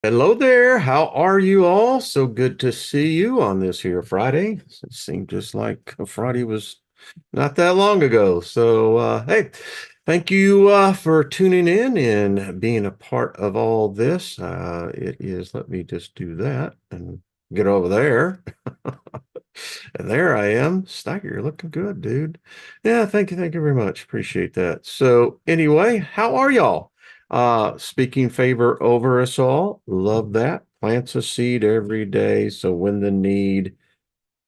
Hello there. How are you all? So good to see you on this here Friday. It seemed just like Friday was not that long ago. Hey, thank you for tuning in and being a part of all this. Let me just do that and get over there. And there I am. Steiger, you're looking good, dude. Yeah, thank you. Thank you very much. Appreciate that. So anyway, how are y'all? Speaking favor over us all. Love that. Plants a seed every day. So when the need,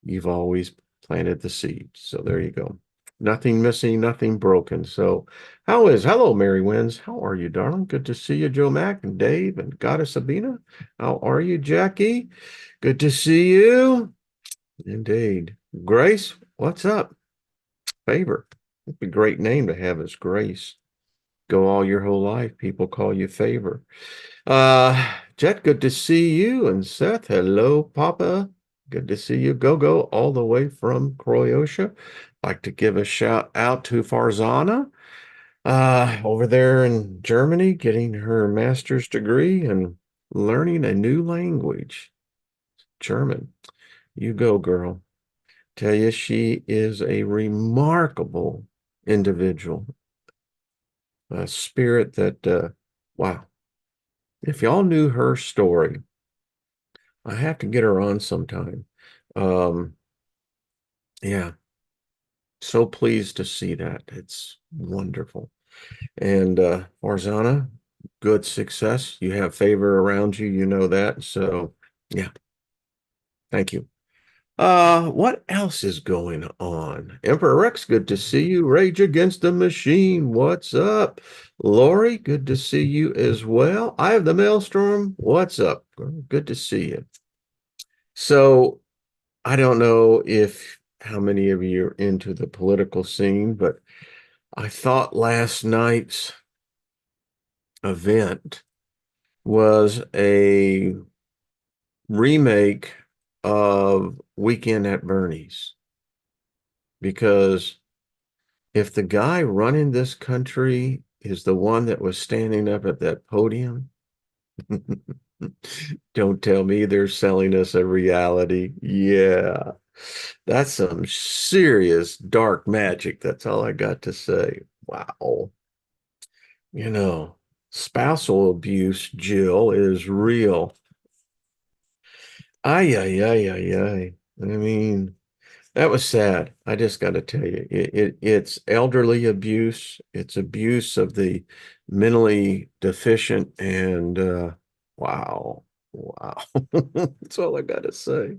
you've always planted the seed. So there you go. Nothing missing, nothing broken. So hello, Mary Wins. How are you, darling? Good to see you, Joe Mack and Dave and Goddess Sabina. How are you, Jackie? Good to see you. Indeed. Grace, what's up? Favor. It'd be a great name to have as Grace. Go all your whole life. People call you Favor. Jet, good to see you. And Seth, hello, Papa. Good to see you. Go all the way from Croatia. Like to give a shout out to Farzana, over there in Germany, getting her master's degree and learning a new language, German. You go, girl. Tell you, she is a remarkable individual, a spirit that, wow. If y'all knew her story, I have to get her on sometime. Um, yeah, so pleased to see that. It's wonderful. And Farzana, good success. You have favor around you, you know that. So, yeah, thank you. What else is going on? Emperor Rex, good to see you. Rage Against the Machine, what's up? Lori, good to see you as well. I have the Maelstrom, what's up? Good to see you. So, I don't know if how many of you are into the political scene, but I thought last night's event was a remake of Weekend at Bernie's because if the guy running this country is the one that was standing up at that podium, don't tell me they're selling us a reality. Yeah, that's some serious dark magic. That's all I got to say. Wow. You know, spousal abuse, Jill, is real. Ay, ay, ay, ay, ay. I mean, that was sad. I just got to tell you, it's elderly abuse. It's abuse of the mentally deficient, and wow, wow. That's all I got to say.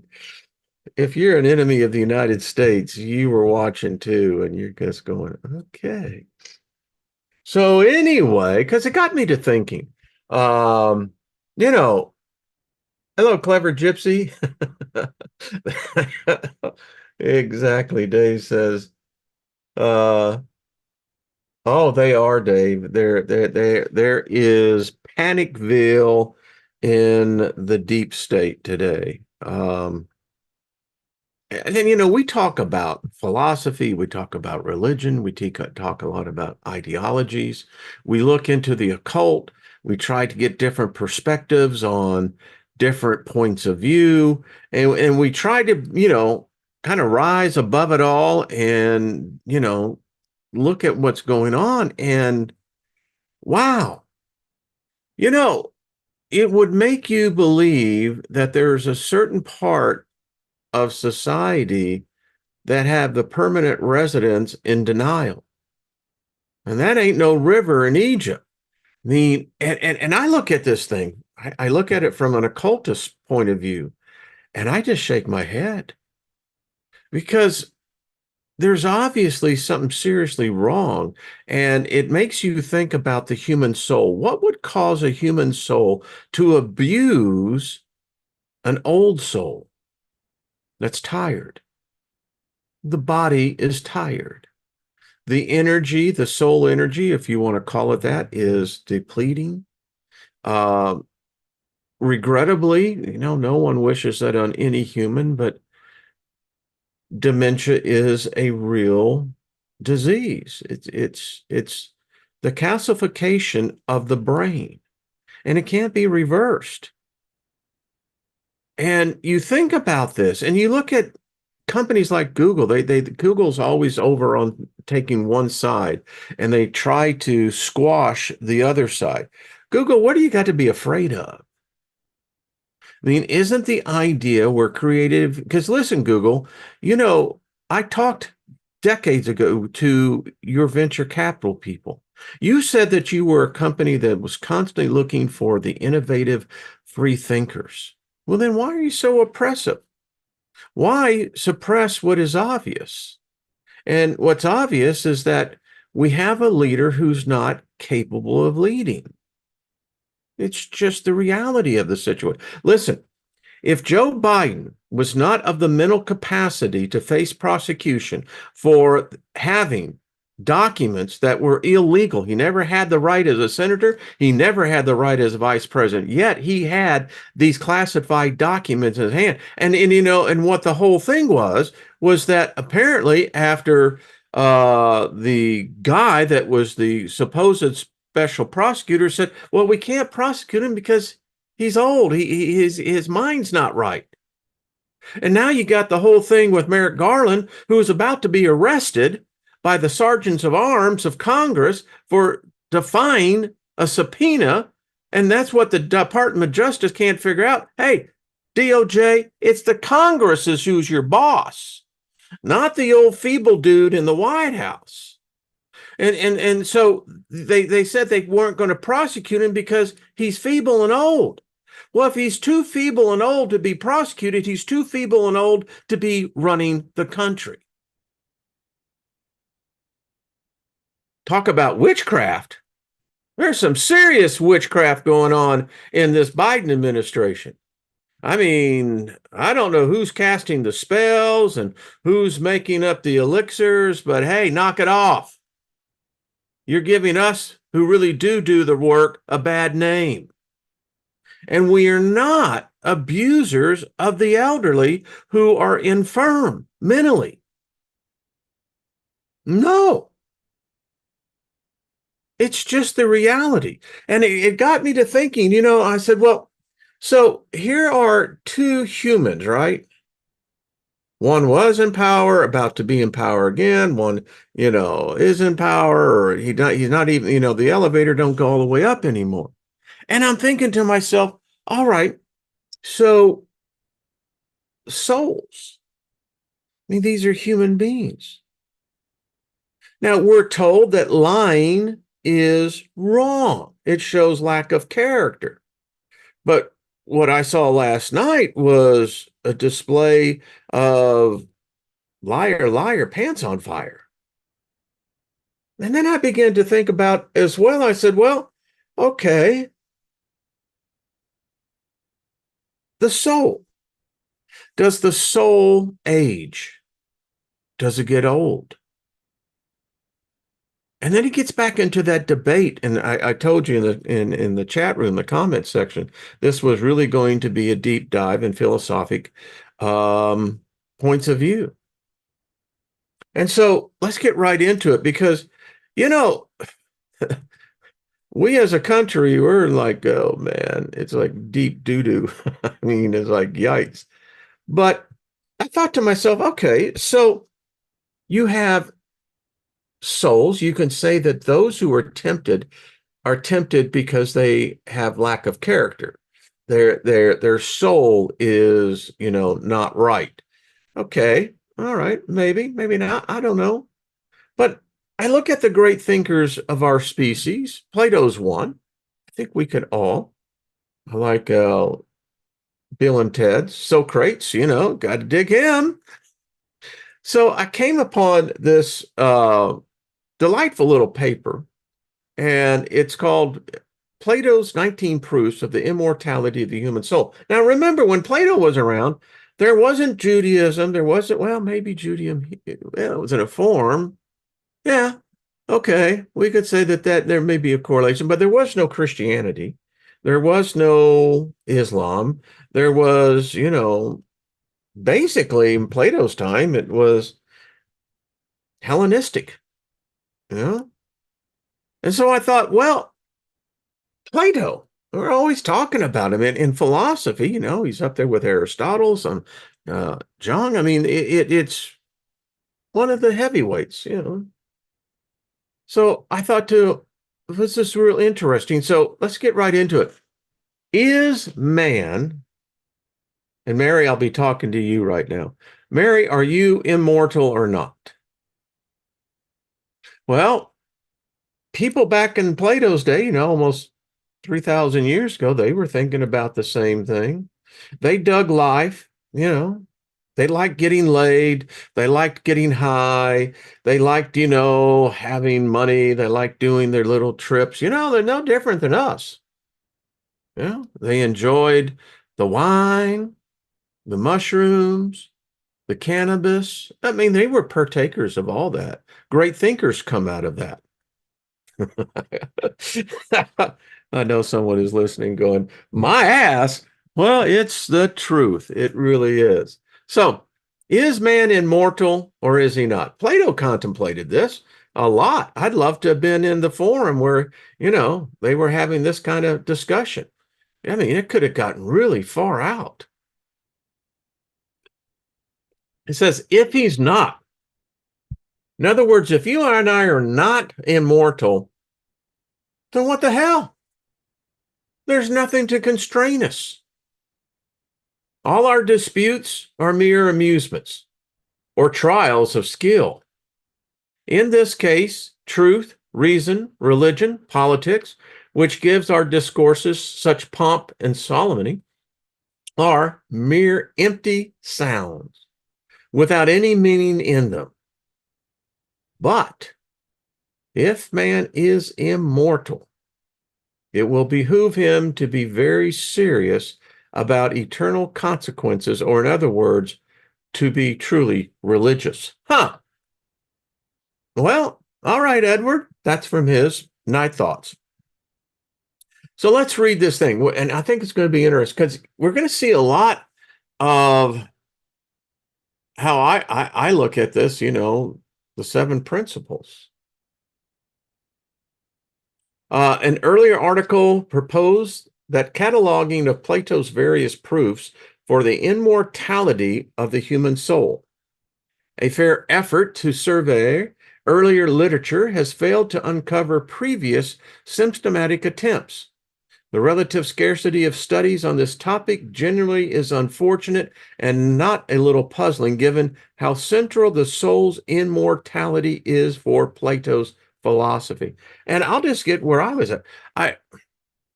If you're an enemy of the United States, you were watching too, and you're just going, okay. So anyway, because it got me to thinking, um, you know, hello, clever gypsy. Exactly. Dave says, uh, oh, they are, Dave. There is Panicville in the deep state today. And then, we talk about philosophy, we talk about religion, we talk a lot about ideologies. We look into the occult, we try to get different perspectives on different points of view, and we try to, kind of rise above it all and, look at what's going on. And wow, you know, it would make you believe that there's a certain part of society that have the permanent residents in denial. And that ain't no river in Egypt. I mean, and I look at this thing, I look at it from an occultist point of view, and I just shake my head because there's obviously something seriously wrong. And it makes you think about the human soul. What would cause a human soul to abuse an old soul that's tired? The body is tired. The energy, the soul energy, if you want to call it that, is depleting. Uh, Regrettably, no one wishes that on any human, but dementia is a real disease. It's the calcification of the brain, and it can't be reversed. And you think about this and you look at companies like Google, Google's always over on taking one side and they try to squash the other side. Google, what do you got to be afraid of? I mean, isn't the idea we're creative? Because listen, Google, you know, I talked decades ago to your venture capital people. You said that you were a company that was constantly looking for the innovative free thinkers. Well, then why are you so oppressive? Why suppress what is obvious? And what's obvious is that we have a leader who's not capable of leading. It's just the reality of the situation. Listen, if Joe Biden was not of the mental capacity to face prosecution for having documents that were illegal, he never had the right as a senator, he never had the right as a vice president, yet he had these classified documents in his hand. And you know, and what the whole thing was that apparently after the guy that was the supposed special prosecutor said, well, we can't prosecute him because he's old. His mind's not right. And now you got the whole thing with Merrick Garland, who is about to be arrested by the sergeants of arms of Congress for defying a subpoena. And that's what the Department of Justice can't figure out. Hey, DOJ, it's the Congress who's your boss, not the old feeble dude in the White House. And so they said they weren't going to prosecute him because he's feeble and old. Well, if he's too feeble and old to be prosecuted, he's too feeble and old to be running the country. Talk about witchcraft. There's some serious witchcraft going on in this Biden administration. I mean, I don't know who's casting the spells and who's making up the elixirs, but hey, knock it off. You're giving us, who really do the work, a bad name. And we are not abusers of the elderly who are infirm mentally. No, it's just the reality. And it got me to thinking, you know, I said, well, so here are two humans, right? One was in power, about to be in power again. One, you know, is in power, or he's not even, you know, the elevator don't go all the way up anymore. And I'm thinking to myself, all right, so souls, I mean, these are human beings. Now, we're told that lying is wrong. It shows lack of character. But what I saw last night was a display of liar, liar, pants on fire. And then I began to think about as well. I said, well, okay, the soul. Does the soul age? Does it get old? And then he gets back into that debate. And I told you in the chat room, the comment section, this was really going to be a deep dive in philosophic points of view. And so let's get right into it because, you know, we as a country, we're like, oh man, it's like deep doo-doo. I mean, it's like yikes. But I thought to myself, okay, so you have souls. You can say that those who are tempted because they have lack of character. Their soul is, you know, not right. Okay, all right, maybe not. I don't know. But I look at the great thinkers of our species. Plato's one. I think we could all. I like Bill and Ted, Socrates, you know, got to dig him. So I came upon this delightful little paper, and it's called Plato's 19 Proofs of the Immortality of the Human Soul. Now, remember, when Plato was around, there wasn't Judaism. There wasn't, well, maybe Judaism, well, it was in a form. Yeah, okay. We could say that there may be a correlation, but there was no Christianity. There was no Islam. There was, you know, basically in Plato's time, it was Hellenistic, you know? And so I thought, well, Plato, we're always talking about him in philosophy. He's up there with Aristotle's and Jung. I mean, it's one of the heavyweights. So I thought this is real interesting. So let's get right into it. Is man, and Mary, I'll be talking to you right now. Mary, are you immortal or not? Well, people back in Plato's day, almost 3,000 years ago, they were thinking about the same thing. They dug life. They liked getting laid. They liked getting high. They liked, having money. They liked doing their little trips. They're no different than us. They enjoyed the wine, the mushrooms, the cannabis. I mean, they were partakers of all that. Great thinkers come out of that. I know someone is listening going, my ass. Well, it's the truth. It really is. So, is man immortal or is he not? Plato contemplated this a lot. I'd love to have been in the forum where, they were having this kind of discussion. I mean, it could have gotten really far out. It says, if he's not, in other words, if you and I are not immortal, then what the hell? There's nothing to constrain us. All our disputes are mere amusements or trials of skill. In this case, truth, reason, religion, politics, which gives our discourses such pomp and solemnity, are mere empty sounds without any meaning in them. But if man is immortal, it will behoove him to be very serious about eternal consequences, or in other words, to be truly religious. Well, all right, Edward, that's from his Night Thoughts. So let's read this thing, and I think it's going to be interesting because we're going to see a lot of how I look at this, the 7 principles. An earlier article proposed that cataloging of Plato's various proofs for the immortality of the human soul. A fair effort to survey earlier literature has failed to uncover previous systematic attempts. The relative scarcity of studies on this topic generally is unfortunate and not a little puzzling, given how central the soul's immortality is for Plato's philosophy. And I'll just get where I was at.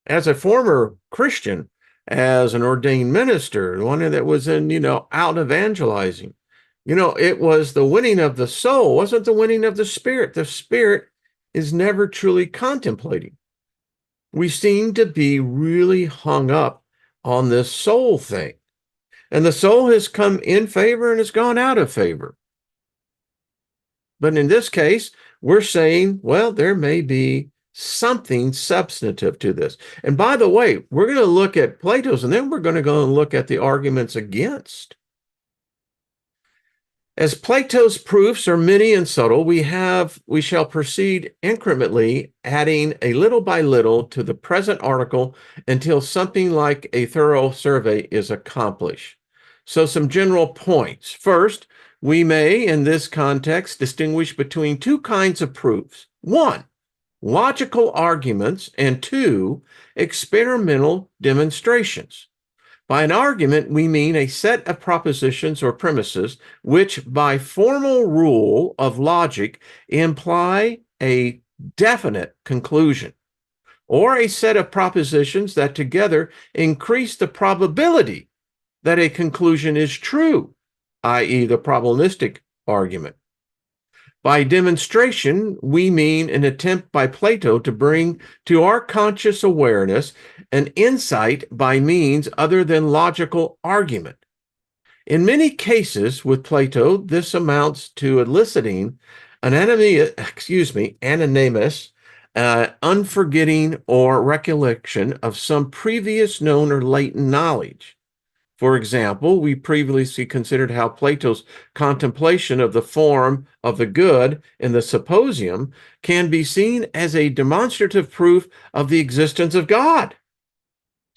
As a former Christian, as an ordained minister, one that was in, out evangelizing, it was the winning of the soul, wasn't the winning of the spirit. The spirit is never truly contemplating. We seem to be really hung up on this soul thing. And the soul has come in favor and has gone out of favor. But in this case, we're saying, well, there may be something substantive to this. And by the way, we're going to look at Plato's, and then we're going to go and look at the arguments against. As Plato's proofs are many and subtle, we shall proceed incrementally, adding a little by little to the present article until something like a thorough survey is accomplished. So some general points. First, we may, in this context, distinguish between 2 kinds of proofs. 1, logical arguments, and 2, experimental demonstrations. By an argument, we mean a set of propositions or premises which, by formal rule of logic, imply a definite conclusion, or a set of propositions that together increase the probability that a conclusion is true, i.e., the probabilistic argument. By demonstration, we mean an attempt by Plato to bring to our conscious awareness an insight by means other than logical argument. In many cases with Plato, this amounts to eliciting an anonymous, unforgetting or recollection of some previous known or latent knowledge. For example, we previously considered how Plato's contemplation of the form of the good in the Symposium can be seen as a demonstrative proof of the existence of God.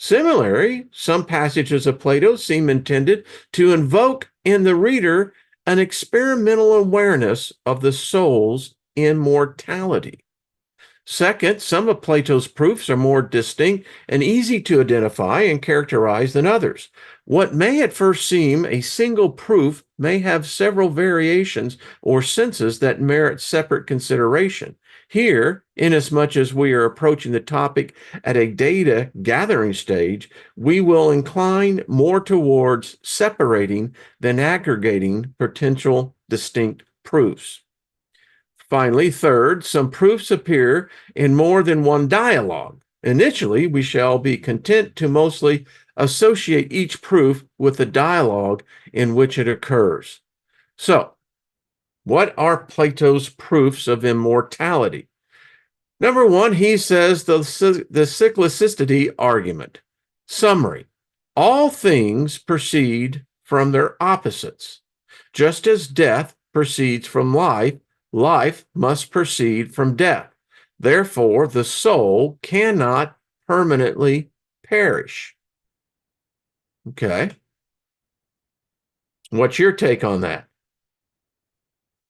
Similarly, some passages of Plato seem intended to invoke in the reader an experimental awareness of the soul's immortality. Second, some of Plato's proofs are more distinct and easy to identify and characterize than others. What may at first seem a single proof may have several variations or senses that merit separate consideration. Here, inasmuch as we are approaching the topic at a data gathering stage, we will incline more towards separating than aggregating potential distinct proofs. Finally, third, some proofs appear in more than one dialogue. Initially, we shall be content to mostly associate each proof with the dialogue in which it occurs. So, what are Plato's proofs of immortality? Number one, he says the cyclicity argument. Summary: all things proceed from their opposites. Just as death proceeds from life, life must proceed from death. Therefore, the soul cannot permanently perish. Okay. What's your take on that?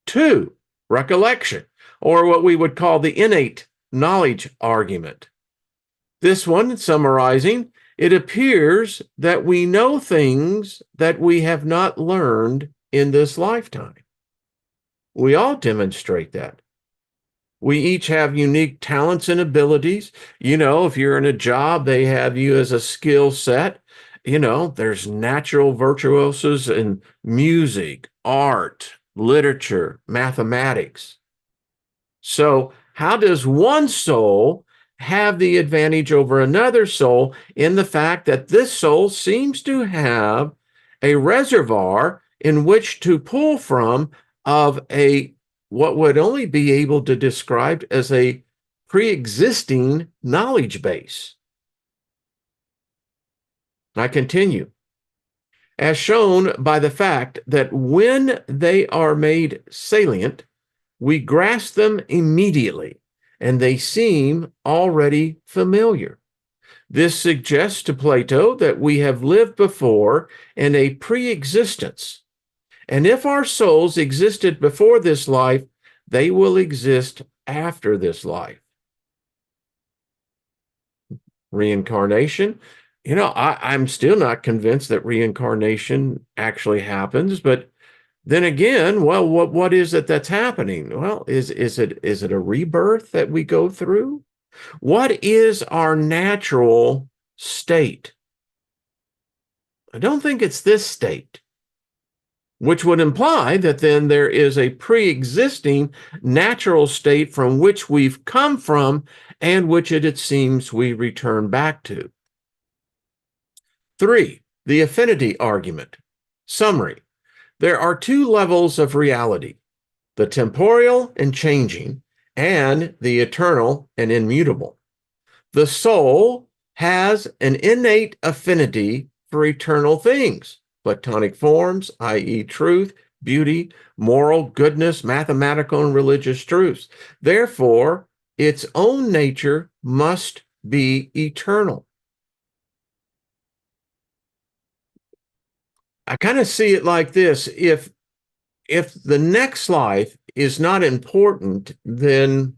Two, recollection, or what we would call the innate knowledge argument. This one, summarizing, it appears that we know things that we have not learned in this lifetime. We all demonstrate that. We each have unique talents and abilities. If you're in a job, they have you as a skill set. There's natural virtuosos in music, art, literature, mathematics. So, how does one soul have the advantage over another soul in the fact that this soul seems to have a reservoir in which to pull from of what would only be able to describe as a pre-existing knowledge base? I continue. As shown by the fact that when they are made salient, we grasp them immediately, and they seem already familiar. This suggests to Plato that we have lived before in a pre-existence, and if our souls existed before this life, they will exist after this life. Reincarnation. I'm still not convinced that reincarnation actually happens, but then again, well, what is it that's happening? Well, is it a rebirth that we go through? What is our natural state? I don't think it's this state, which would imply that then there is a pre-existing natural state from which we've come from and which it seems we return back to. 3, the affinity argument. Summary: there are two levels of reality, the temporal and changing, and the eternal and immutable. The soul has an innate affinity for eternal things, Platonic forms, i.e., truth, beauty, moral goodness, mathematical and religious truths. Therefore, its own nature must be eternal. I kind of see it like this. If the next life is not important, then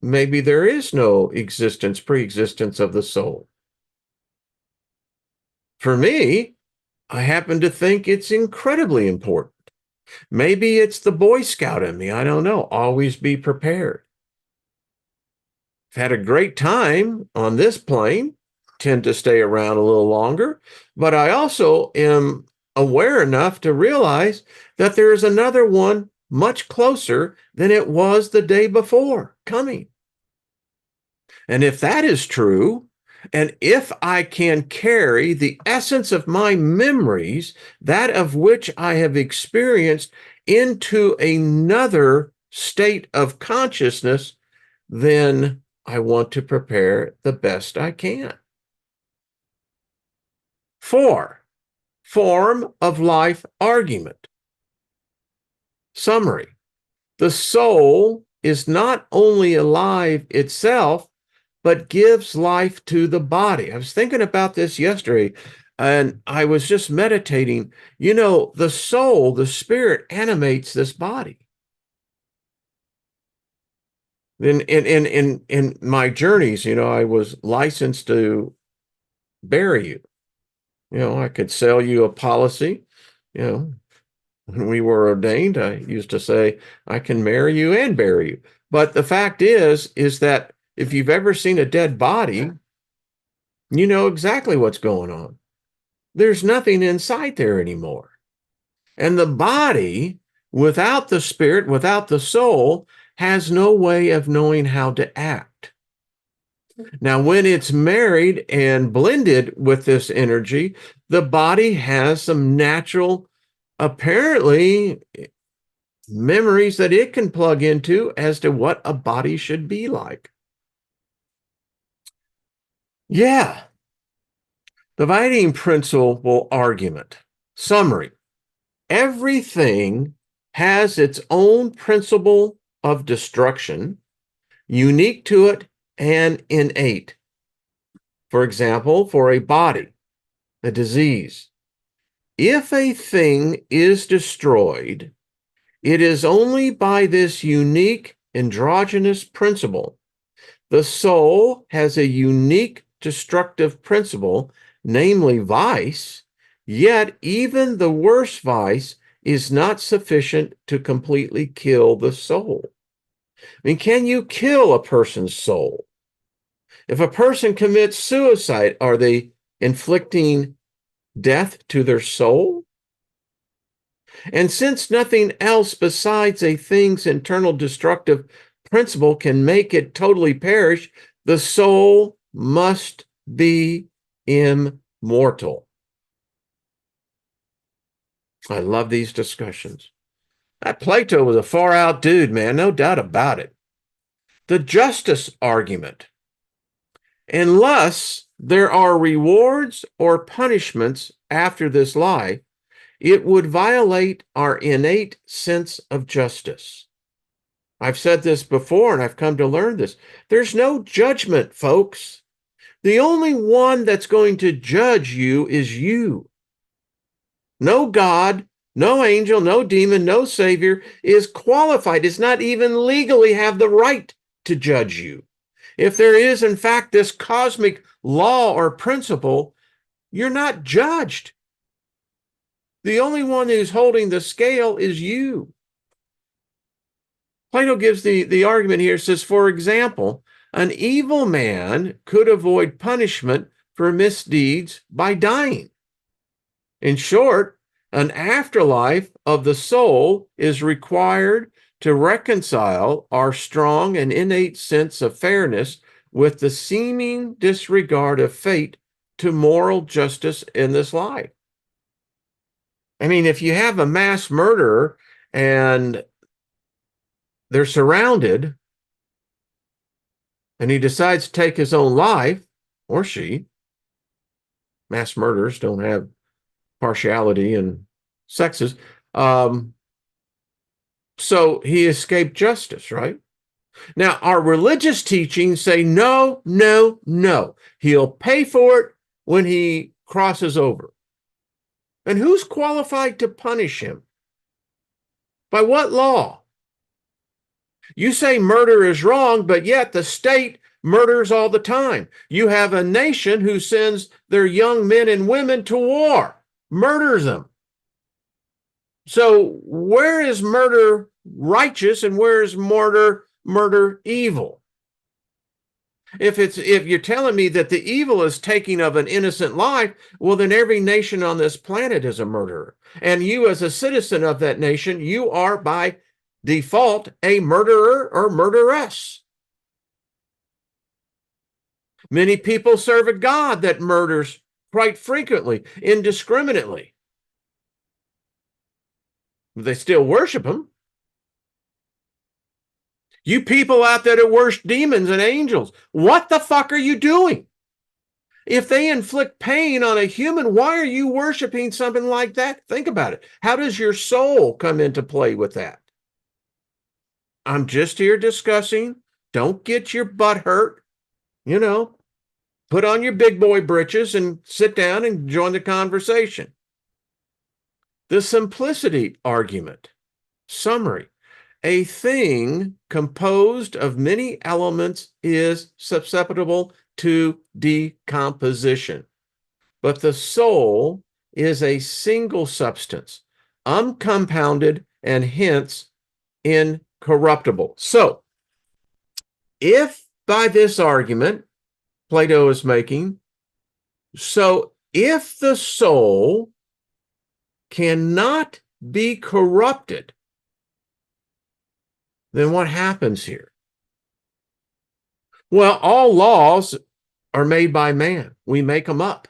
maybe there is no pre-existence of the soul. For me, I happen to think it's incredibly important. Maybe it's the Boy Scout in me. I don't know. Always be prepared. I've had a great time on this plane, tend to stay around a little longer, but I also am aware enough to realize that there is another one much closer than it was the day before coming. And if that is true, and if I can carry the essence of my memories, that of which I have experienced, into another state of consciousness, then I want to prepare the best I can. 4, form of life argument. Summary: the soul is not only alive itself, but gives life to the body. I was thinking about this yesterday, and I was just meditating. You know, the soul, the spirit animates this body. In my journeys, you know, I was licensed to bury you. You know, I could sell you a policy. You know, when we were ordained, I used to say, I can marry you and bury you. But the fact is that if you've ever seen a dead body, you know exactly what's going on. There's nothing inside there anymore. And the body, without the spirit, without the soul, has no way of knowing how to act. Now, when it's married and blended with this energy, the body has some natural, apparently, memories that it can plug into as to what a body should be like. Yeah. Dividing principle argument. Summary. Everything has its own principle of destruction, unique to it and innate. For example, for a body, a disease, if a thing is destroyed, it is only by this unique endogenous principle. The soul has a unique destructive principle, namely vice, yet even the worst vice is not sufficient to completely kill the soul. I mean, can you kill a person's soul? If a person commits suicide, are they inflicting death to their soul? And since nothing else besides a thing's internal destructive principle can make it totally perish, the soul must be immortal. I love these discussions. That Plato was a far out dude, man, no doubt about it. The justice argument. Unless there are rewards or punishments after this life, it would violate our innate sense of justice. I've said this before, and I've come to learn this. There's no judgment, folks. The only one that's going to judge you is you. No God, no angel, no demon, no savior is qualified, does not even legally have the right to judge you. If there is, in fact, this cosmic law or principle, you're not judged. The only one who's holding the scale is you. Plato gives the argument here, says, for example, an evil man could avoid punishment for misdeeds by dying. In short, an afterlife of the soul is required to reconcile our strong and innate sense of fairness with the seeming disregard of fate to moral justice in this life. I mean, if you have a mass murderer and they're surrounded and he decides to take his own life, or she, mass murderers don't have partiality and sexes, so he escaped justice, right? Now, our religious teachings say, no, no, no. He'll pay for it when he crosses over. And who's qualified to punish him? By what law? You say murder is wrong, but yet the state murders all the time. You have a nation who sends their young men and women to war, murders them. So where is murder righteous and where is murder evil? If you're telling me that the evil is taking of an innocent life, well, then every nation on this planet is a murderer. And you, as a citizen of that nation, you are by default a murderer or murderess. Many people serve a God that murders quite frequently, indiscriminately. They still worship him. You people out there that worship demons and angels, what the fuck are you doing? If they inflict pain on a human, why are you worshiping something like that? Think about it. How does your soul come into play with that? I'm just here discussing. Don't get your butt hurt. put on your big boy britches and sit down and join the conversation. The simplicity argument. Summary. A thing composed of many elements is susceptible to decomposition, but the soul is a single substance, uncompounded and hence incorruptible. So, if by this argument Plato is making, so if the soul cannot be corrupted, then what happens here? Well, all laws are made by man. We make them up.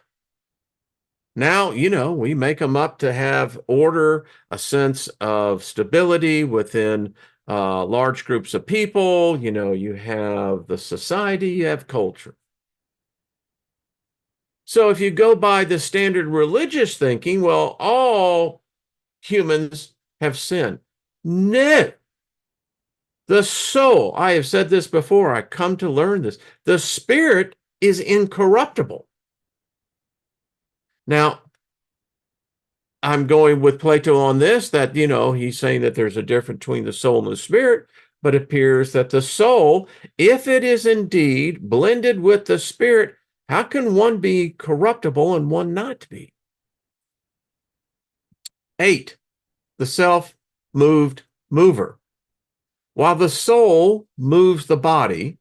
Now, we make them up to have order, a sense of stability within large groups of people. You have the society, you have culture. So if you go by the standard religious thinking, well, all humans have sinned. No. The soul, I have said this before, I come to learn this. The spirit is incorruptible. Now, I'm going with Plato on this, that, he's saying that there's a difference between the soul and the spirit, but it appears that the soul, if it is indeed blended with the spirit, how can one be corruptible and one not be? 8, the self-moved mover. While the soul moves the body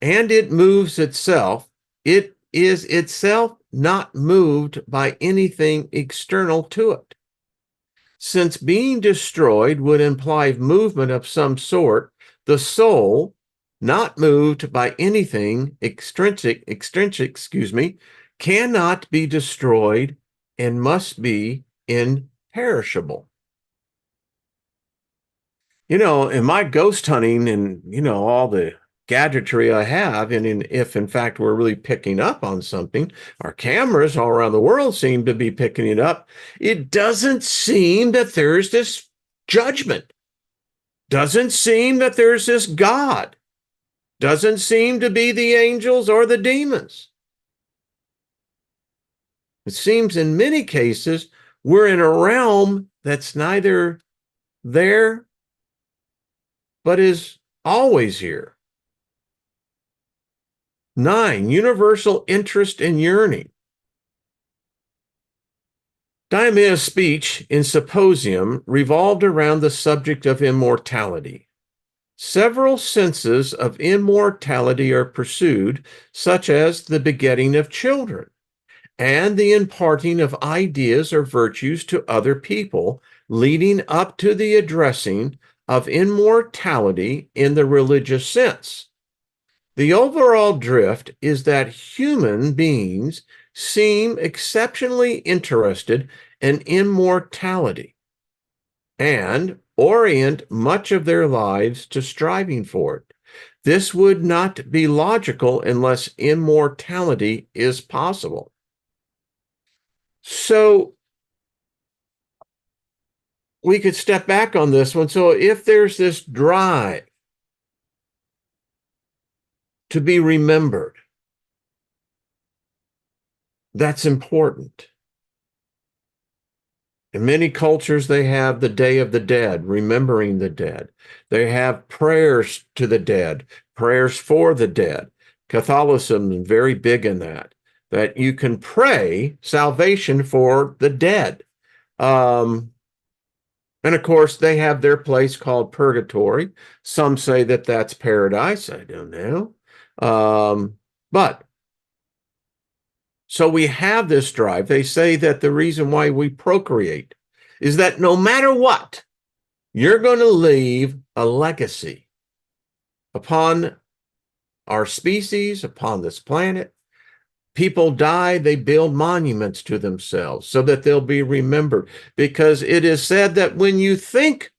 and it moves itself, it is itself not moved by anything external to it. Since being destroyed would imply movement of some sort, the soul, not moved by anything extrinsic, cannot be destroyed and must be imperishable. In my ghost hunting and, all the gadgetry I have, and if in fact we're really picking up on something, our cameras all around the world seem to be picking it up. It doesn't seem that there's this judgment. Doesn't seem that there's this God. Doesn't seem to be the angels or the demons. It seems in many cases we're in a realm that's neither there but is always here. 9, universal interest and yearning. Diomedes' speech in Symposium revolved around the subject of immortality. Several senses of immortality are pursued, such as the begetting of children and the imparting of ideas or virtues to other people, leading up to the addressing of immortality in the religious sense. The overall drift is that human beings seem exceptionally interested in immortality and orient much of their lives to striving for it. This would not be logical unless immortality is possible. So we could step back on this one. So if there's this drive to be remembered, that's important. In many cultures, they have the Day of the Dead, remembering the dead. They have prayers to the dead, prayers for the dead. Catholicism is very big in that you can pray salvation for the dead. And of course, they have their place called purgatory. Some say that that's paradise. I don't know. But so we have this drive. They say that the reason why we procreate is that no matter what, you're going to leave a legacy upon our species, upon this planet. People die, they build monuments to themselves so that they'll be remembered, because it is said that when you think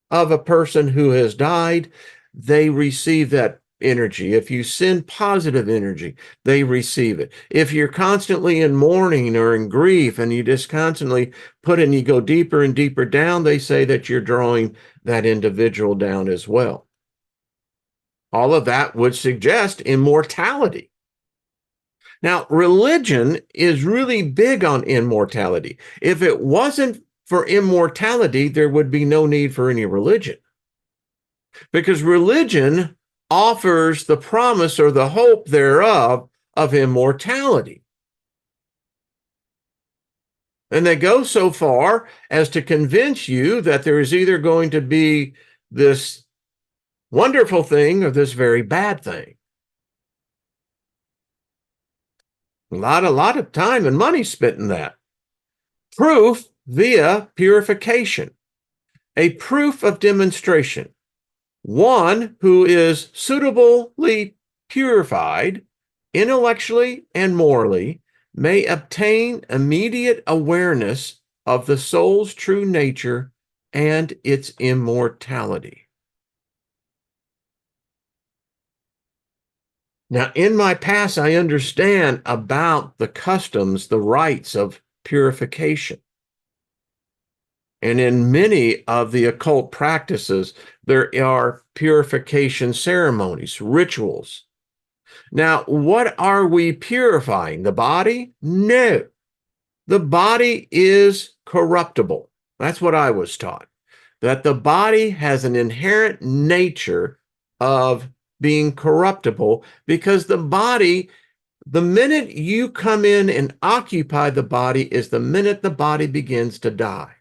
of a person who has died, they receive that energy. If you send positive energy, they receive it. If you're constantly in mourning or in grief and you just constantly you go deeper and deeper down, they say that you're drawing that individual down as well. All of that would suggest immortality. Now, religion is really big on immortality. If it wasn't for immortality, there would be no need for any religion, because religion offers the promise or the hope thereof of immortality. And they go so far as to convince you that there is either going to be this wonderful thing or this very bad thing. A lot of time and money spent in that. Proof via purification, a proof of demonstration. One who is suitably purified, intellectually and morally, may obtain immediate awareness of the soul's true nature and its immortality. Now, in my past, I understand about the customs, the rites of purification. And in many of the occult practices, there are purification ceremonies, rituals. Now, what are we purifying? The body? No. The body is corruptible. That's what I was taught, that the body has an inherent nature of being corruptible, because the body, the minute you come in and occupy the body, is the minute the body begins to die.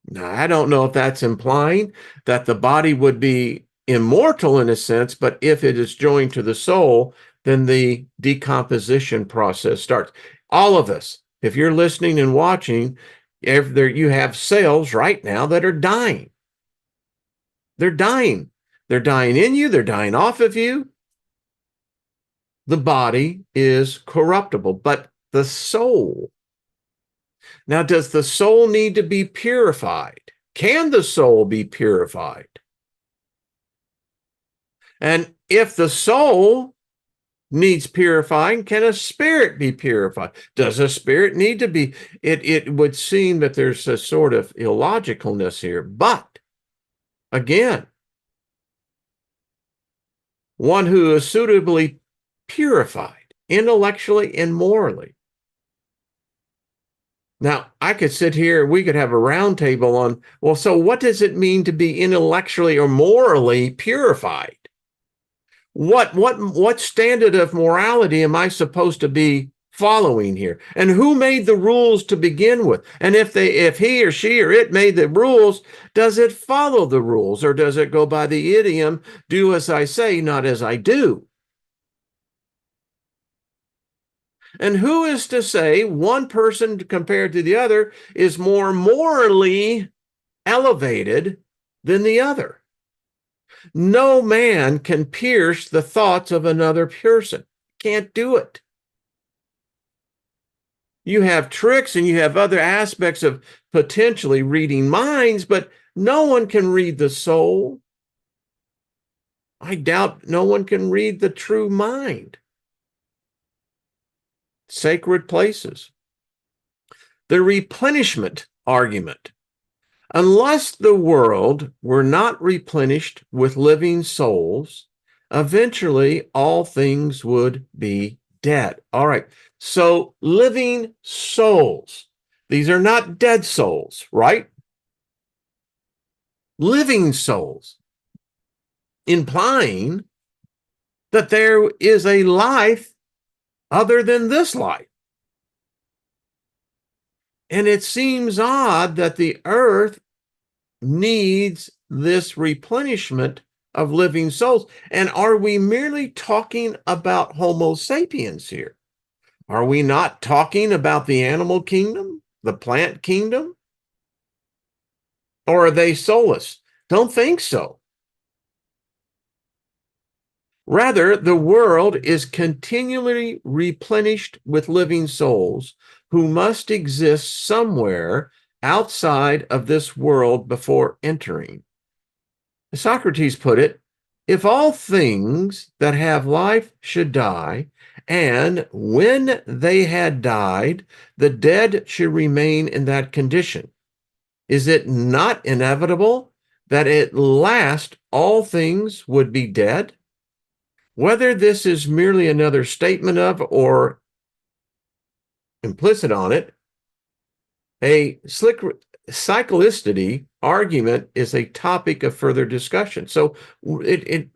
Now, I don't know if that's implying that the body would be immortal in a sense, but if it is joined to the soul, then the decomposition process starts. All of us, if you're listening and watching, if there, you have cells right now that are dying. They're dying. They're dying in you. They're dying off of you. The body is corruptible, but the soul. Now, does the soul need to be purified? Can the soul be purified? And if the soul needs purifying, can a spirit be purified? Does a spirit need to be? It would seem that there's a sort of illogicalness here, but again, one who is suitably purified, intellectually and morally. Now, I could sit here, we could have a round table on, well, so what does it mean to be intellectually or morally purified? What standard of morality am I supposed to be following here? And who made the rules to begin with? And if he or she or it made the rules, does it follow the rules, or does it go by the idiom, do as I say, not as I do? And who is to say one person compared to the other is more morally elevated than the other? No man can pierce the thoughts of another person. Can't do it. You have tricks and you have other aspects of potentially reading minds, but no one can read the soul. I doubt no one can read the true mind. Sacred places. The replenishment argument. Unless the world were not replenished with living souls, eventually all things would be dead. All right, so living souls. These are not dead souls, right? Living souls, implying that there is a life other than this life. And it seems odd that the earth needs this replenishment of living souls. And are we merely talking about Homo sapiens here? Are we not talking about the animal kingdom, the plant kingdom? Or are they soulless? Don't think so. Rather, the world is continually replenished with living souls who must exist somewhere outside of this world before entering. Socrates put it, if all things that have life should die, and when they had died, the dead should remain in that condition, is it not inevitable that at last all things would be dead? Whether this is merely another statement of or implicit on it, a cyclicity argument is a topic of further discussion. So it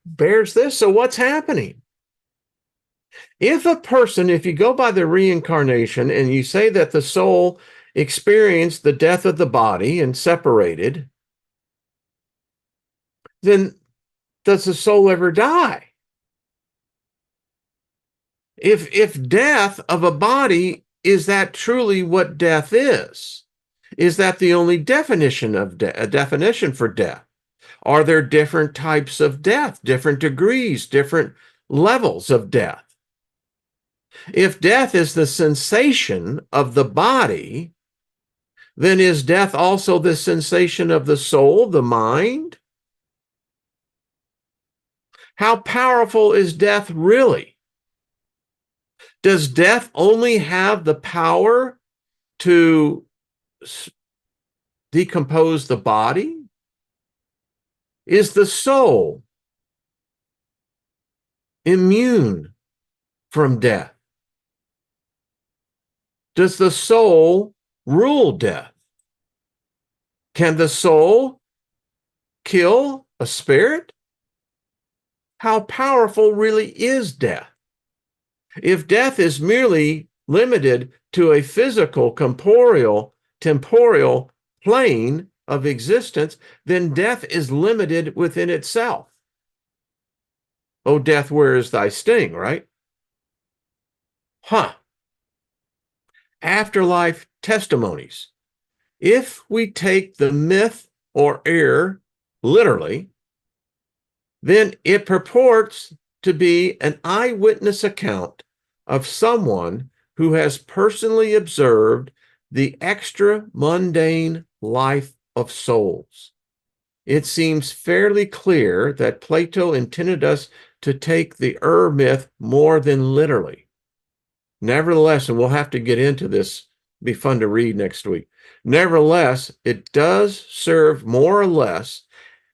bears this. So what's happening? If you go by the reincarnation and you say that the soul experienced the death of the body and separated, then does the soul ever die? If death of a body, is that truly what death is? Is that the only definition of a definition for death? Are there different types of death, different degrees, different levels of death? If death is the sensation of the body, then is death also the sensation of the soul, the mind? How powerful is death really? Does death only have the power to decompose the body? Is the soul immune from death? Does the soul rule death? Can the soul kill a spirit? How powerful really is death? If death is merely limited to a physical, temporal plane of existence, then death is limited within itself. Oh, death, where is thy sting, right? Afterlife testimonies. If we take the myth or error literally, then it purports to be an eyewitness account of someone who has personally observed the extra mundane life of souls. It seems fairly clear that Plato intended us to take the myth more than literally. Nevertheless, and we'll have to get into this, be fun to read next week. Nevertheless, it does serve more or less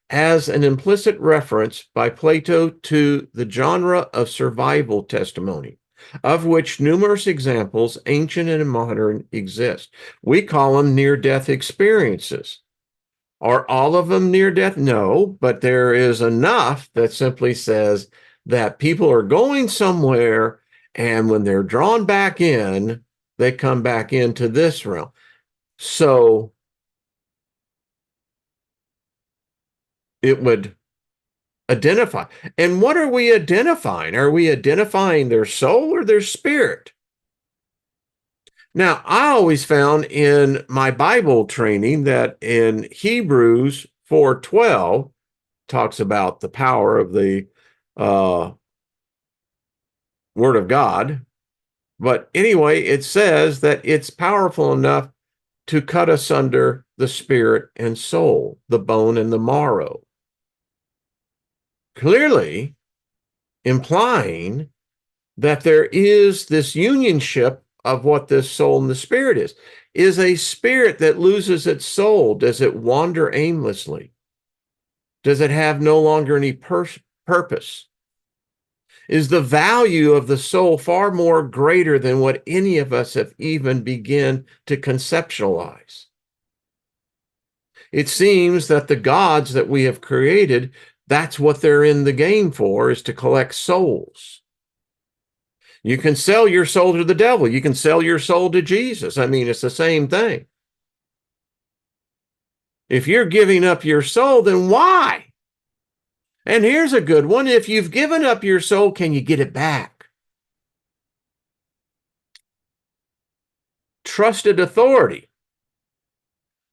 as an implicit reference by Plato to the genre of survival testimony, of which numerous examples, ancient and modern, exist. We call them near-death experiences. Are all of them near-death? No, but there is enough that simply says that people are going somewhere, and when they're drawn back in, they come back into this realm. So it would identify. And what are we identifying? Are we identifying their soul or their spirit? Now, I always found in my Bible training that in Hebrews 4:12 talks about the power of the Word of God. But anyway, it says that it's powerful enough to cut asunder the spirit and soul, the bone and the marrow. Clearly implying that there is this unionship of what this soul and the spirit is. Is a spirit that loses its soul, does it wander aimlessly? Does it have no longer any purpose? Is the value of the soul far more greater than what any of us have even begun to conceptualize? It seems that the gods that we have created, that's what they're in the game for, is to collect souls. You can sell your soul to the devil. You can sell your soul to Jesus. I mean, it's the same thing. If you're giving up your soul, then why? And here's a good one. If you've given up your soul, can you get it back? Trusted authority.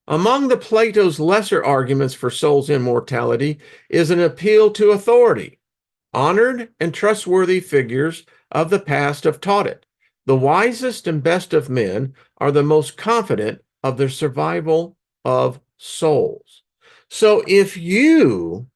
Among the Plato's lesser arguments for soul's immortality is an appeal to authority. Honored and trustworthy figures of the past have taught it. The wisest and best of men are the most confident of the survival of souls. So if you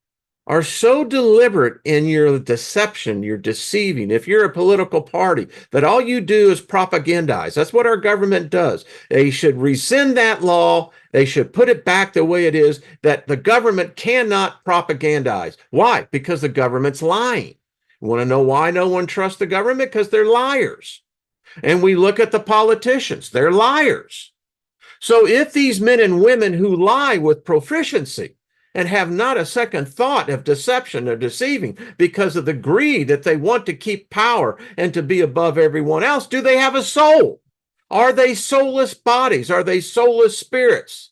are so deliberate in your deception, your deceiving, if you're a political party, that all you do is propagandize. That's what our government does. They should rescind that law. They should put it back the way it is, that the government cannot propagandize. Why? Because the government's lying. You want to know why no one trusts the government? Because they're liars. And we look at the politicians, they're liars. So if these men and women who lie with proficiency and have not a second thought of deception or deceiving because of the greed that they want to keep power and to be above everyone else, do they have a soul? Are they soulless bodies? Are they soulless spirits?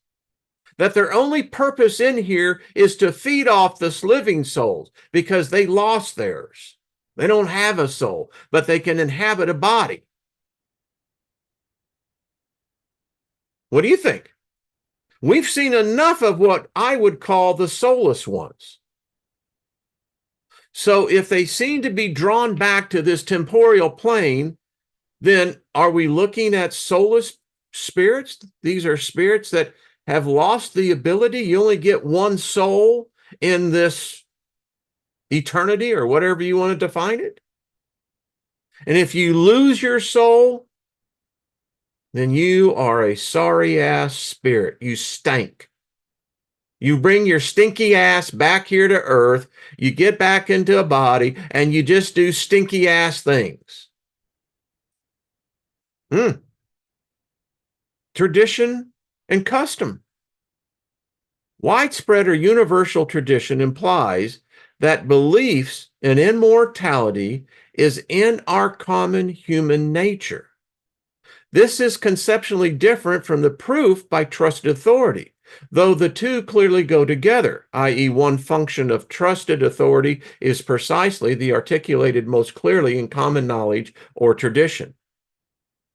That their only purpose in here is to feed off this living souls because they lost theirs. They don't have a soul, but they can inhabit a body. What do you think? We've seen enough of what I would call the soulless ones. So if they seem to be drawn back to this temporal plane, then are we looking at soulless spirits? These are spirits that have lost the ability. You only get one soul in this eternity, or whatever you want to define it. And if you lose your soul, then you are a sorry ass spirit. You stink. You bring your stinky ass back here to earth. You get back into a body and you just do stinky ass things. Tradition and custom. Widespread or universal tradition implies that beliefs in immortality is in our common human nature. This is conceptually different from the proof by trusted authority, though the two clearly go together, i.e., one function of trusted authority is precisely the articulated most clearly in common knowledge or tradition.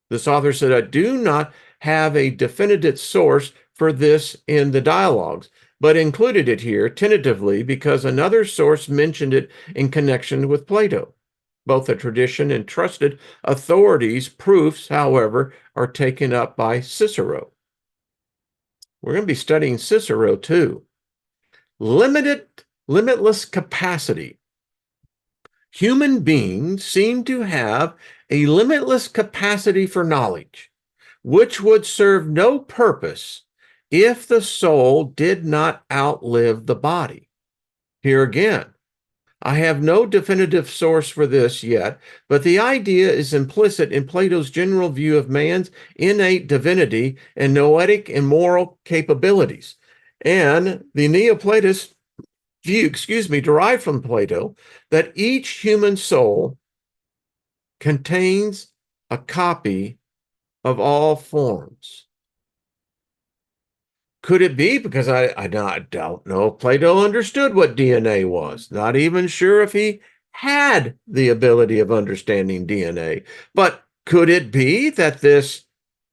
This author said, I do not have a definitive source for this in the dialogues, but included it here tentatively because another source mentioned it in connection with Plato. Both the tradition and trusted authorities' proofs, however, are taken up by Cicero. We're going to be studying Cicero too. Limitless capacity. Human beings seem to have a limitless capacity for knowledge, which would serve no purpose if the soul did not outlive the body. Here again, I have no definitive source for this yet, but the idea is implicit in Plato's general view of man's innate divinity and noetic and moral capabilities. And the Neoplatist view, derived from Plato, that each human soul contains a copy of all forms. Could it be because I don't know if Plato understood what DNA was? Not even sure if he had the ability of understanding DNA. But could it be that this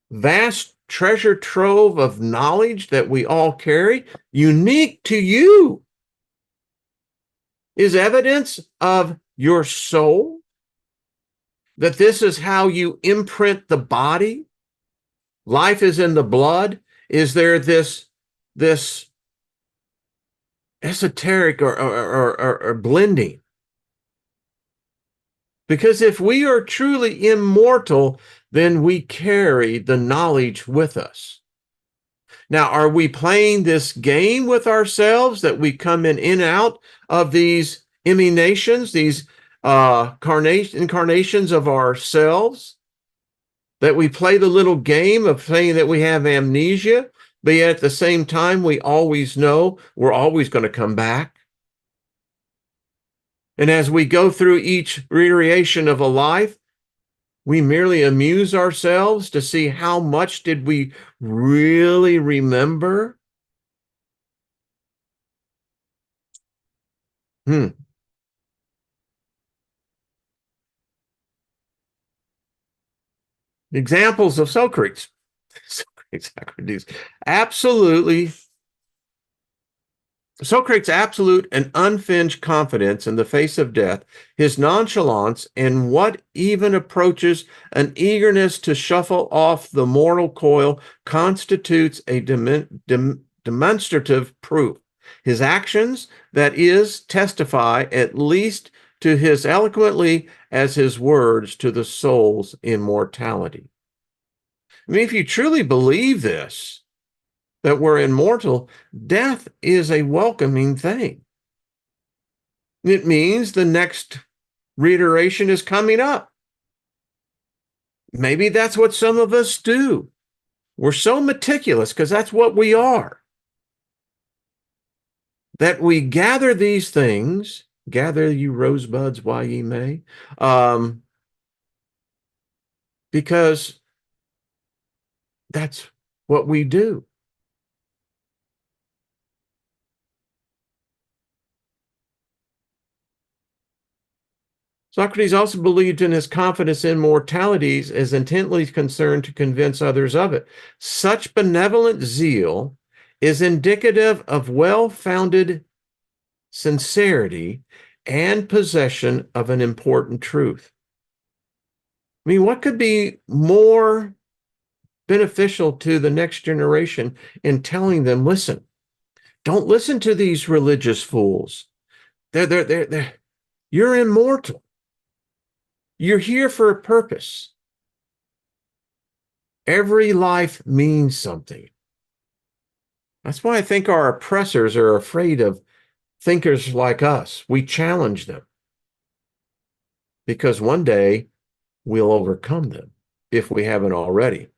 vast treasure trove of knowledge that we all carry, unique to you, is evidence of your soul? That this is how you imprint the body? Life is in the blood. Is there this esoteric or blending? Because if we are truly immortal, then we carry the knowledge with us. Now, are we playing this game with ourselves that we come in and out of these emanations, these incarnations of ourselves? That we play the little game of saying that we have amnesia, but yet at the same time, we always know we're always going to come back. And as we go through each reiteration of a life, we merely amuse ourselves to see how much did we really remember. Examples of Socrates. Socrates, Socrates' absolute and unfinged confidence in the face of death, his nonchalance, and what even approaches an eagerness to shuffle off the mortal coil constitutes a demonstrative proof His actions, that is, testify at least to his eloquently as his words to the soul's immortality. I mean, if you truly believe this, that we're immortal, death is a welcoming thing. It means the next reiteration is coming up. Maybe that's what some of us do. We're so meticulous, because that's what we are, that we gather these things, gather you rosebuds while ye may, because that's what we do. Socrates also believed in his confidence in mortality as intently concerned to convince others of it. Such benevolent zeal is indicative of well-founded sincerity and possession of an important truth. I mean, what could be more beneficial to the next generation in telling them, listen, don't listen to these religious fools. You're immortal. You're here for a purpose. Every life means something. That's why I think our oppressors are afraid of thinkers like us. We challenge them, because one day we'll overcome them if we haven't already.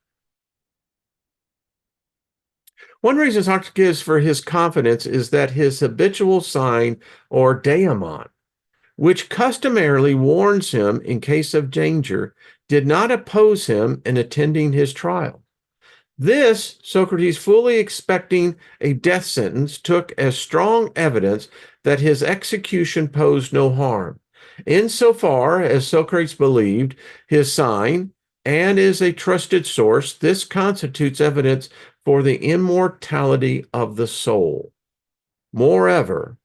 One reason Socrates gives for his confidence is that his habitual sign, or daemon, which customarily warns him in case of danger, did not oppose him in attending his trial. This, Socrates, fully expecting a death sentence, took as strong evidence that his execution posed no harm, insofar as Socrates believed his sign and is a trusted source. This constitutes evidence for the immortality of the soul. Moreover,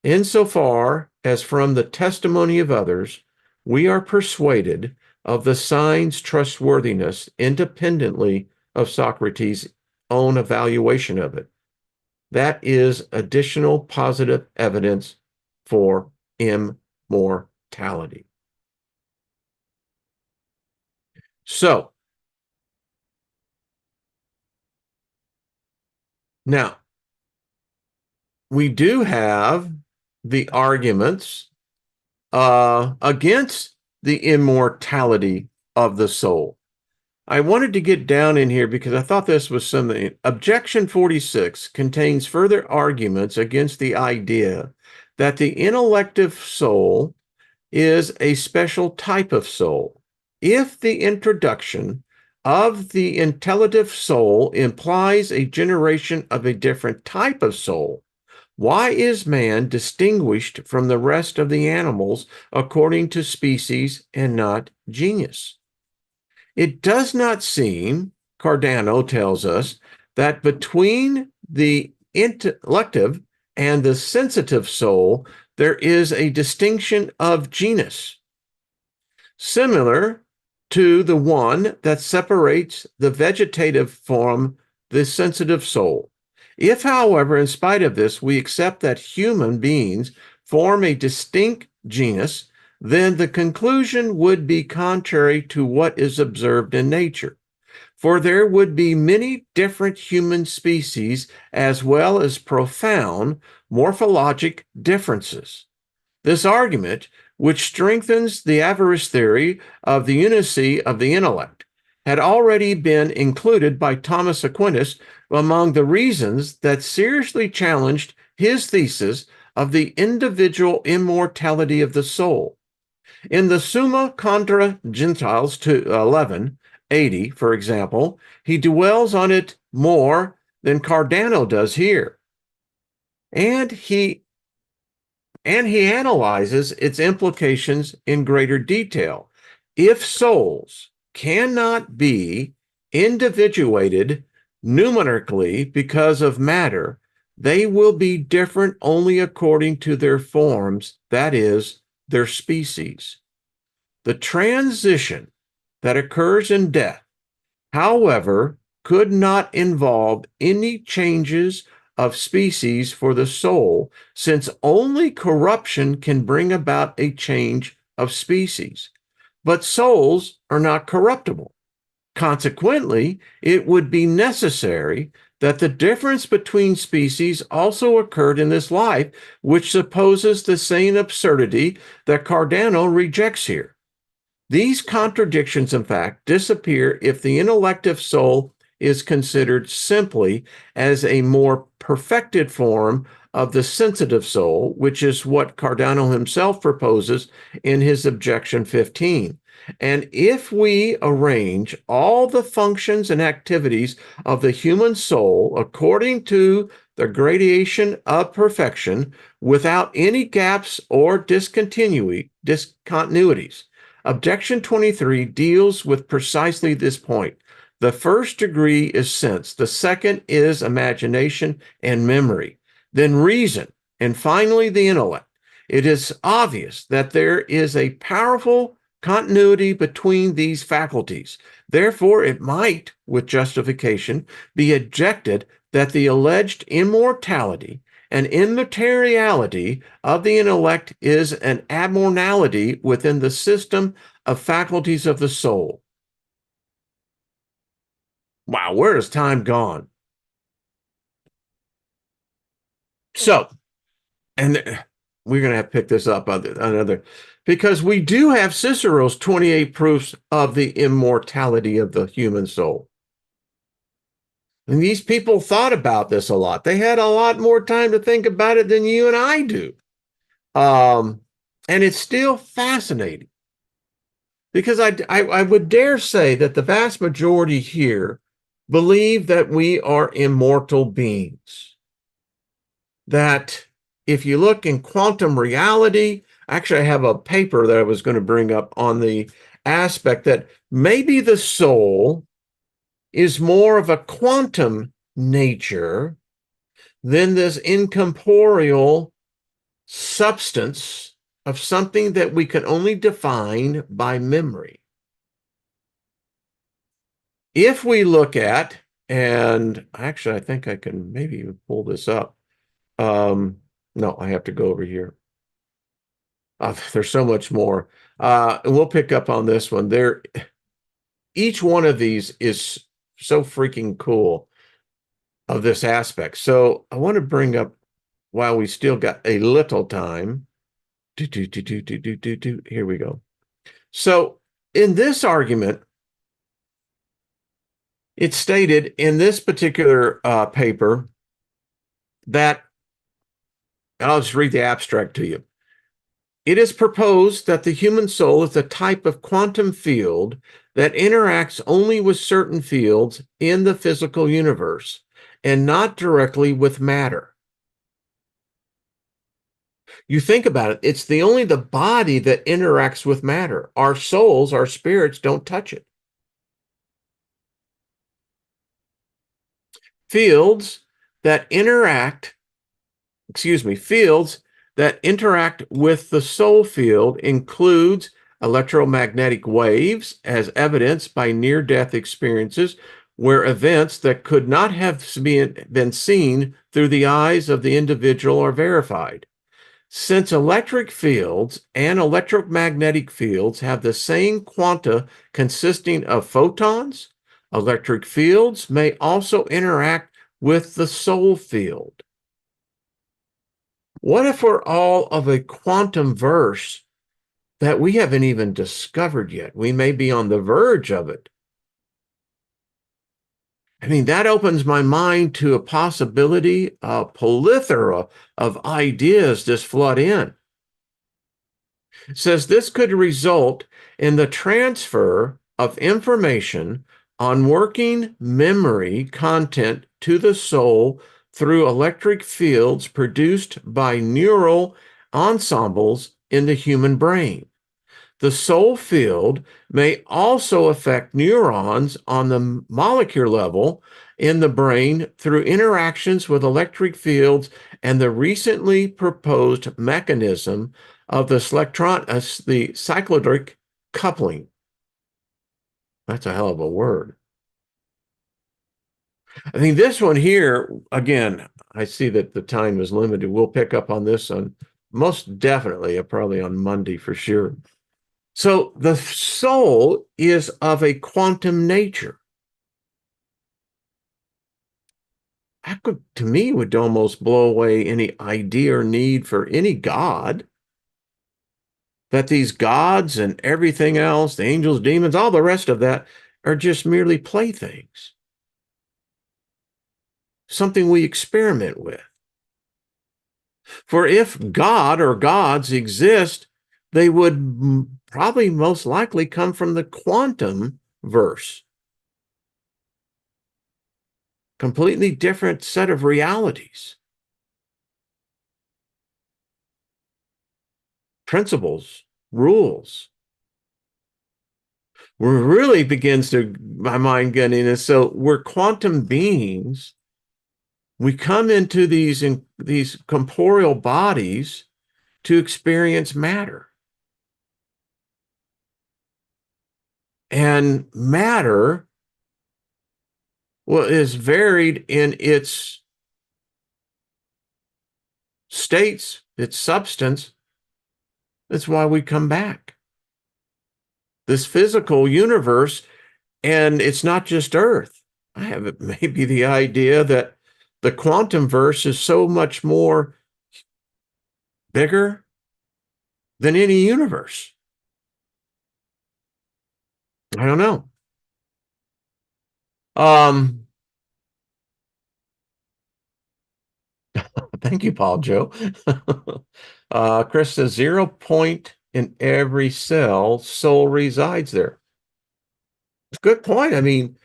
insofar as from the testimony of others, we are persuaded of the sign's trustworthiness independently of Socrates' own evaluation of it. That is additional positive evidence for immortality. So, now, we do have the arguments against the immortality of the soul. I wanted to get down in here because I thought this was something. Objection 46 contains further arguments against the idea that the intellective soul is a special type of soul. If the introduction of the intellective soul implies a generation of a different type of soul, why is man distinguished from the rest of the animals according to species and not genus? It does not seem, Cardano tells us, that between the intellective and the sensitive soul, there is a distinction of genus, similar to the one that separates the vegetative from the sensitive soul. If, however, in spite of this, we accept that human beings form a distinct genus, then the conclusion would be contrary to what is observed in nature. For there would be many different human species as well as profound morphologic differences. This argument, which strengthens the avarice theory of the unicy of the intellect, had already been included by Thomas Aquinas among the reasons that seriously challenged his thesis of the individual immortality of the soul. In the Summa contra Gentiles to 1180, for example, he dwells on it more than Cardano does here. And he analyzes its implications in greater detail. If souls cannot be individuated numerically because of matter, they will be different only according to their forms, that is, their species. The transition that occurs in death, however, could not involve any changes of species for the soul, since only corruption can bring about a change of species. But souls are not corruptible. Consequently, it would be necessary that the difference between species also occurred in this life, which supposes the same absurdity that Cardano rejects here. These contradictions, in fact, disappear if the intellective soul is considered simply as a more perfected form of the sensitive soul, which is what Cardano himself proposes in his objection 15. And if we arrange all the functions and activities of the human soul according to the gradation of perfection without any gaps or discontinuities, Objection 23 deals with precisely this point. The first degree is sense, the second is imagination and memory, then reason, and finally the intellect. It is obvious that there is a powerful continuity between these faculties. Therefore, it might, with justification, be objected that the alleged immortality and immateriality of the intellect is an abnormality within the system of faculties of the soul. Wow, where has time gone? So, and we're going to have to pick this up on another, because we do have Cicero's 28 proofs of the immortality of the human soul. And these people thought about this a lot. They had a lot more time to think about it than you and I do. And it's still fascinating because I would dare say that the vast majority here believe that we are immortal beings. That if you look in quantum reality, actually, I have a paper that I was going to bring up on the aspect that maybe the soul is more of a quantum nature than this incorporeal substance of something that we can only define by memory. If we look at, and actually I think I can maybe pull this up. No, I have to go over here. There's so much more. And we'll pick up on this one. Each one of these is so freaking cool of this aspect. So I want to bring up, while we still got a little time, here we go. So in this argument, it's stated in this particular paper that, and I'll just read the abstract to you. It is proposed that the human soul is a type of quantum field that interacts only with certain fields in the physical universe and not directly with matter. You think about it, it's only the body that interacts with matter. Our souls, our spirits don't touch it. Fields that interact with the soul field includes electromagnetic waves, as evidenced by near-death experiences where events that could not have been seen through the eyes of the individual are verified. Since electric fields and electromagnetic fields have the same quanta consisting of photons, electric fields may also interact with the soul field. What if we're all of a quantum verse that we haven't even discovered yet? We may be on the verge of it. I mean, that opens my mind to a possibility, a plethora of ideas just flood in. It says this could result in the transfer of information on working memory content to the soul through electric fields produced by neural ensembles in the human brain. The soul field may also affect neurons on the molecular level in the brain through interactions with electric fields and the recently proposed mechanism of the cyclotron coupling. That's a hell of a word. I mean, this one here, again, I see that the time is limited. We'll pick up on this on most definitely, probably on Monday for sure. So the soul is of a quantum nature. That could, to me, would almost blow away any idea or need for any God. That these gods and everything else, the angels, demons, all the rest of that, are just merely playthings, something we experiment with. For if God or gods exist, they would probably most likely come from the quantum verse. Completely different set of realities, principles, rules. Where really begins to my mind getting is so we're quantum beings. We come into these corporeal bodies to experience matter. And matter, well, is varied in its states, its substance. That's why we come back. This physical universe, and it's not just Earth. I have maybe the idea that the quantum verse is so much more bigger than any universe. I don't know. Um, Thank you, Paul Joe. Chris says 0 point in every cell, soul resides there. It's a good point. I mean,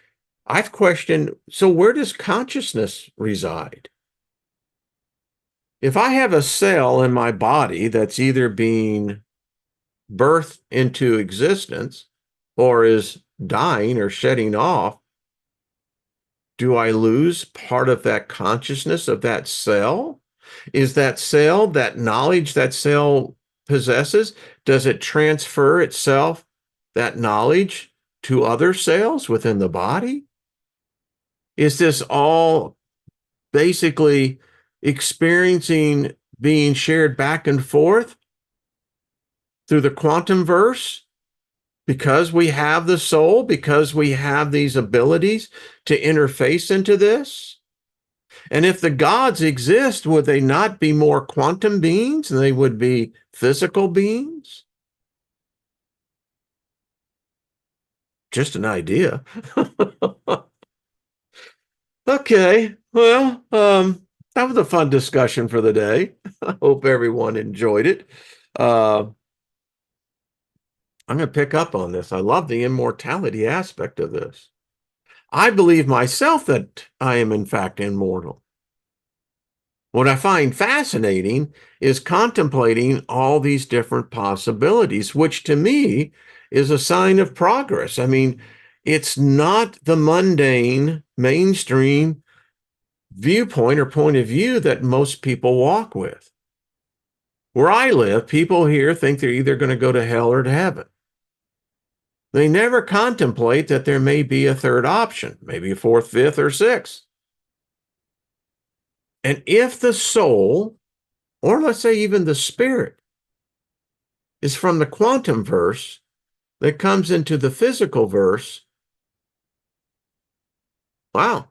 I've questioned, so where does consciousness reside? If I have a cell in my body that's either being birthed into existence or is dying or shedding off, do I lose part of that consciousness of that cell? Is that cell, that knowledge that cell possesses, does it transfer itself, that knowledge, to other cells within the body? Is this all basically experiencing being shared back and forth through the quantum verse? Because we have the soul, because we have these abilities to interface into this? And if the gods exist, would they not be more quantum beings than they would be physical beings? Just an idea. Okay, well, that was a fun discussion for the day. I hope everyone enjoyed it. Uh, I'm going to pick up on this. I love the immortality aspect of this. I believe myself that I am, in fact, immortal. What I find fascinating is contemplating all these different possibilities, which to me is a sign of progress. I mean, it's not the mundane, mainstream viewpoint or point of view that most people walk with. Where I live, people here think they're either going to go to hell or to heaven. They never contemplate that there may be a third option, maybe a fourth, fifth, or sixth. And if the soul, or let's say even the spirit, is from the quantum verse that comes into the physical verse, wow.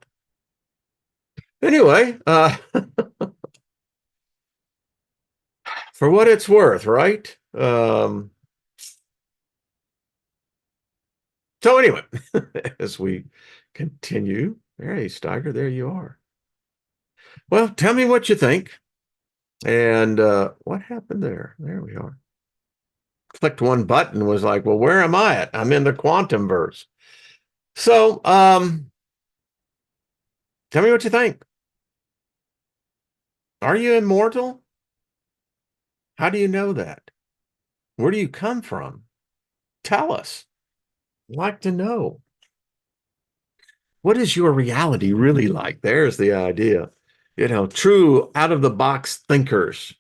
Anyway, for what it's worth, right? So anyway, as we continue, hey, Steiger, there you are. Well, tell me what you think. And what happened there? There we are. Clicked one button, was like, well, where am I at? I'm in the quantum verse. So tell me what you think. Are you immortal? How do you know that? Where do you come from? Tell us. I'd like to know. What is your reality really like? There's the idea. True out of the box thinkers,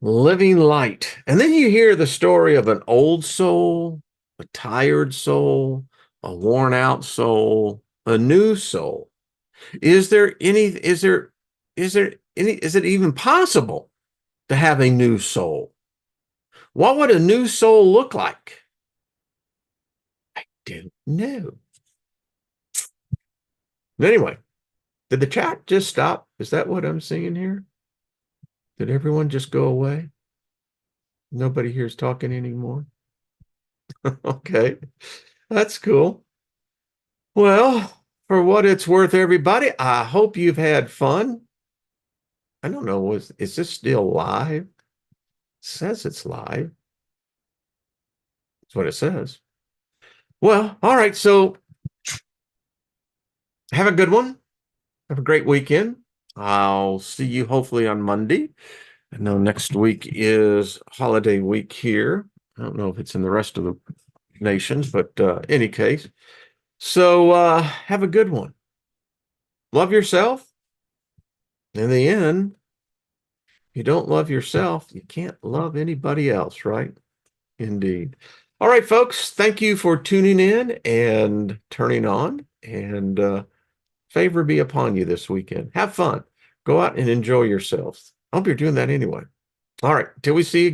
living light. And then you hear the story of an old soul, a tired soul, a worn out soul, a new soul. Is there any, is it even possible to have a new soul? What would a new soul look like? Don't know. Anyway, did the chat just stop? Is that what I'm seeing here? Did everyone just go away? Nobody here's talking anymore? Okay, that's cool. Well, for what it's worth, everybody, I hope you've had fun. I don't know, is this still live? It says it's live. That's what it says. Well, all right, so have a good one. Have a great weekend. I'll see you hopefully on Monday. I know next week is holiday week here. I don't know if it's in the rest of the nations, but any case. So have a good one. Love yourself. In the end, if you don't love yourself, you can't love anybody else, right? Indeed. All right, folks, thank you for tuning in and turning on. And favor be upon you this weekend. Have fun. Go out and enjoy yourselves. I hope you're doing that anyway. All right, till we see you again.